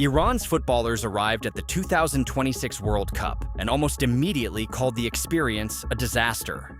Iran's footballers arrived at the 2026 World Cup and almost immediately called the experience a disaster.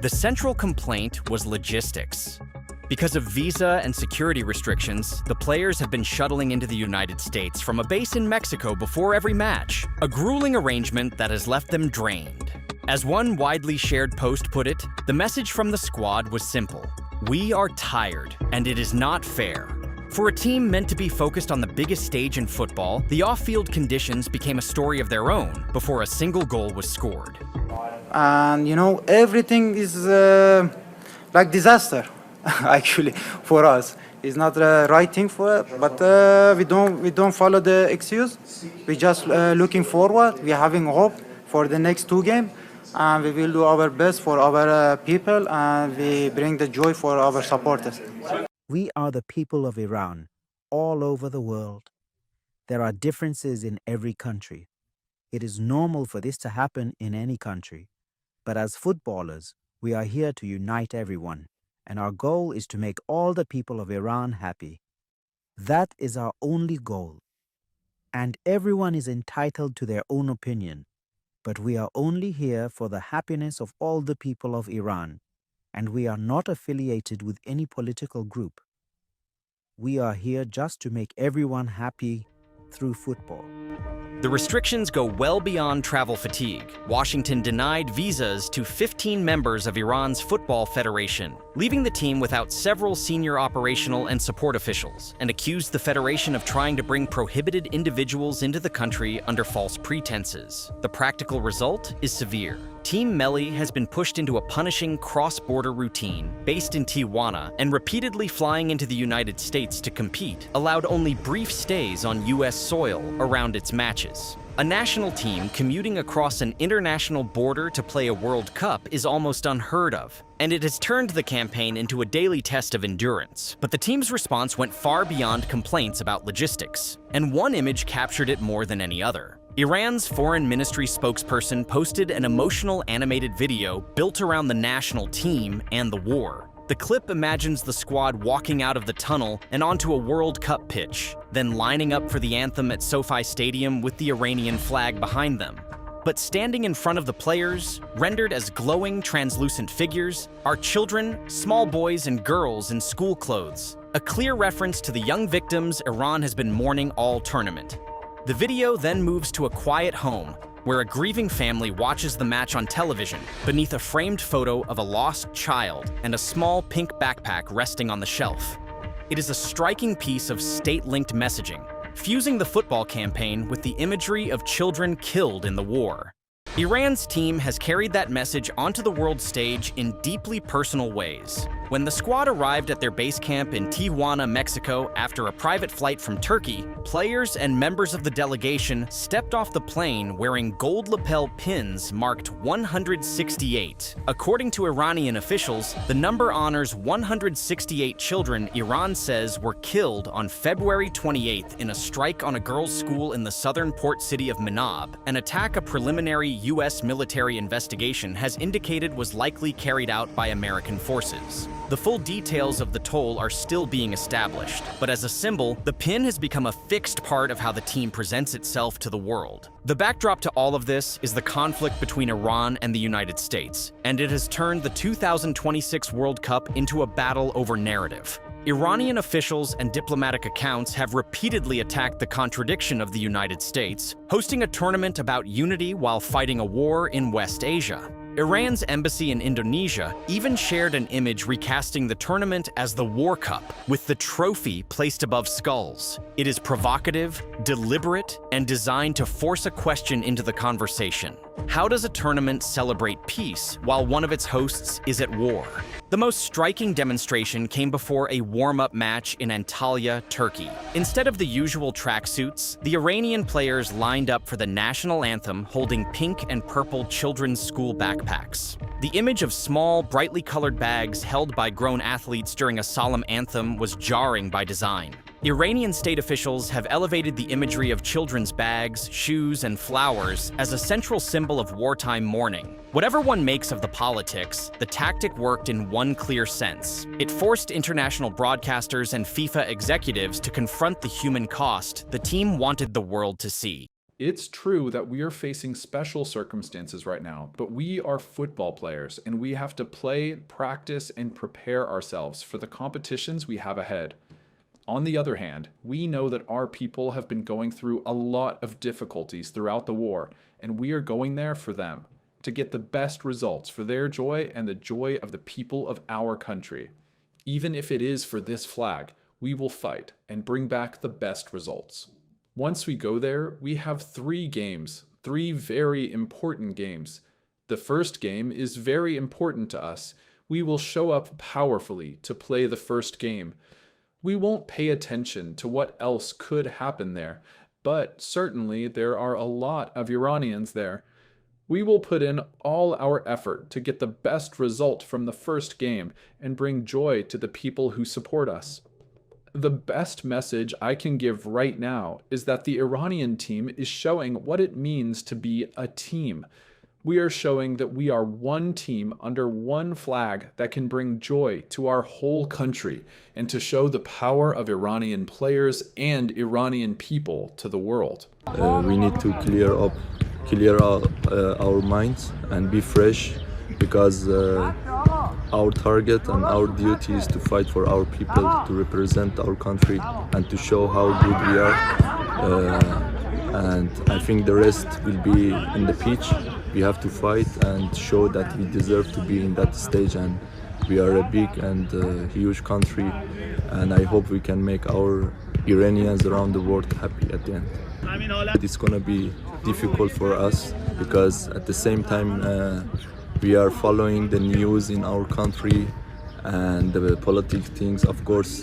The central complaint was logistics. Because of visa and security restrictions, the players have been shuttling into the United States from a base in Mexico before every match, a grueling arrangement that has left them drained. As one widely shared post put it, the message from the squad was simple. We are tired, and it is not fair. For a team meant to be focused on the biggest stage in football, the off-field conditions became a story of their own before a single goal was scored. And everything is like disaster, actually, for us. It's not the right thing for it, but we don't follow the excuse. We just looking forward. We're having hope for the next two games, and we will do our best for our people, and we bring the joy for our supporters. We are the people of Iran, all over the world. There are differences in every country. It is normal for this to happen in any country. But as footballers, we are here to unite everyone, and our goal is to make all the people of Iran happy. That is our only goal. And everyone is entitled to their own opinion, but we are only here for the happiness of all the people of Iran, and we are not affiliated with any political group. We are here just to make everyone happy through football. The restrictions go well beyond travel fatigue. Washington denied visas to 15 members of Iran's Football Federation, leaving the team without several senior operational and support officials, and accused the federation of trying to bring prohibited individuals into the country under false pretenses. The practical result is severe. Team Melli has been pushed into a punishing cross-border routine based in Tijuana, and repeatedly flying into the United States to compete allowed only brief stays on U.S. soil around its matches. A national team commuting across an international border to play a World Cup is almost unheard of, and it has turned the campaign into a daily test of endurance. But the team's response went far beyond complaints about logistics, and one image captured it more than any other. Iran's foreign ministry spokesperson posted an emotional animated video built around the national team and the war. The clip imagines the squad walking out of the tunnel and onto a World Cup pitch, then lining up for the anthem at SoFi Stadium with the Iranian flag behind them. But standing in front of the players, rendered as glowing, translucent figures, are children, small boys and girls in school clothes, a clear reference to the young victims Iran has been mourning all tournament. The video then moves to a quiet home, where a grieving family watches the match on television beneath a framed photo of a lost child and a small pink backpack resting on the shelf. It is a striking piece of state-linked messaging, fusing the football campaign with the imagery of children killed in the war. Iran's team has carried that message onto the world stage in deeply personal ways. When the squad arrived at their base camp in Tijuana, Mexico, after a private flight from Turkey, players and members of the delegation stepped off the plane wearing gold lapel pins marked 168. According to Iranian officials, the number honors 168 children Iran says were killed on February 28th in a strike on a girls' school in the southern port city of Minab, an attack a preliminary U.S. military investigation has indicated was likely carried out by American forces. The full details of the toll are still being established, but as a symbol, the pin has become a fixed part of how the team presents itself to the world. The backdrop to all of this is the conflict between Iran and the United States, and it has turned the 2026 World Cup into a battle over narrative. Iranian officials and diplomatic accounts have repeatedly attacked the contradiction of the United States, hosting a tournament about unity while fighting a war in West Asia. Iran's embassy in Indonesia even shared an image recasting the tournament as the War Cup, with the trophy placed above skulls. It is provocative, deliberate, and designed to force a question into the conversation. How does a tournament celebrate peace while one of its hosts is at war? The most striking demonstration came before a warm-up match in Antalya, Turkey. Instead of the usual tracksuits, the Iranian players lined up for the national anthem holding pink and purple children's school backpacks. The image of small, brightly colored bags held by grown athletes during a solemn anthem was jarring by design. Iranian state officials have elevated the imagery of children's bags, shoes, and flowers as a central symbol of wartime mourning. Whatever one makes of the politics, the tactic worked in one clear sense. It forced international broadcasters and FIFA executives to confront the human cost the team wanted the world to see. It's true that we are facing special circumstances right now, but we are football players and we have to play, practice, and prepare ourselves for the competitions we have ahead. On the other hand, we know that our people have been going through a lot of difficulties throughout the war, and we are going there for them, to get the best results for their joy and the joy of the people of our country. Even if it is for this flag, we will fight and bring back the best results. Once we go there, we have 3 games, 3 very important games. The first game is very important to us. We will show up powerfully to play the first game. We won't pay attention to what else could happen there, but certainly there are a lot of Iranians there. We will put in all our effort to get the best result from the first game and bring joy to the people who support us. The best message I can give right now is that the Iranian team is showing what it means to be a team. We are showing that we are one team under one flag that can bring joy to our whole country and to show the power of Iranian players and Iranian people to the world. We need to clear our minds and be fresh, because our target and our duty is to fight for our people, to represent our country and to show how good we are. And I think the rest will be in the pitch. We have to fight and show that we deserve to be in that stage, and we are a big and huge country, and I hope we can make our Iranians around the world happy at the end. It's gonna be difficult for us because at the same time we are following the news in our country, and the political things, of course,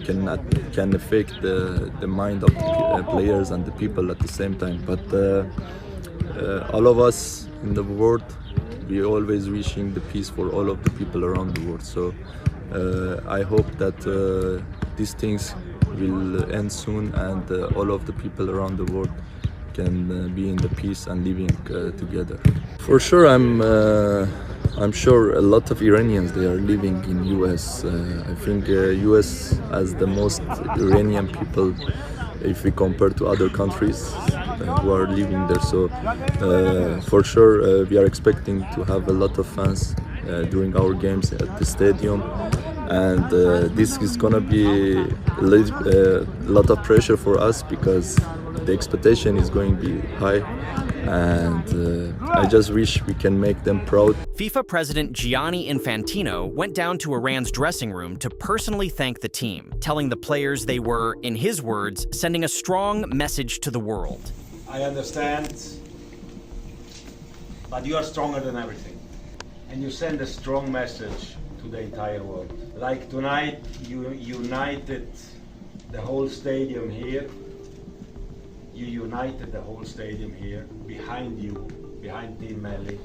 can affect the mind of the players and the people at the same time. But all of us in the world, we always wishing the peace for all of the people around the world. So I hope that these things will end soon, and all of the people around the world can be in the peace and living together. For sure, I'm sure a lot of Iranians, they are living in US. I think US has the most Iranian people if we compare to other countries who are living there. So for sure we are expecting to have a lot of fans during our games at the stadium, and this is gonna be a lot of pressure for us because the expectation is going to be high, and I just wish we can make them proud. FIFA President Gianni Infantino went down to Iran's dressing room to personally thank the team, telling the players they were, in his words, sending a strong message to the world. I understand, but you are stronger than everything. And you send a strong message to the entire world. Like tonight, you united the whole stadium here. You united the whole stadium here, behind you, behind Team Melli.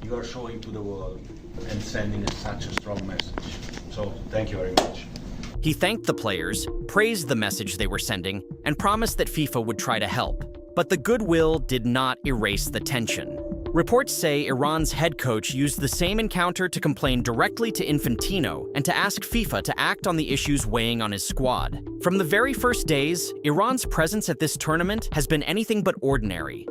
You are showing to the world and sending such a strong message. So, thank you very much. He thanked the players, praised the message they were sending, and promised that FIFA would try to help. But the goodwill did not erase the tension. Reports say Iran's head coach used the same encounter to complain directly to Infantino and to ask FIFA to act on the issues weighing on his squad. From the very first days, Iran's presence at this tournament has been anything but ordinary.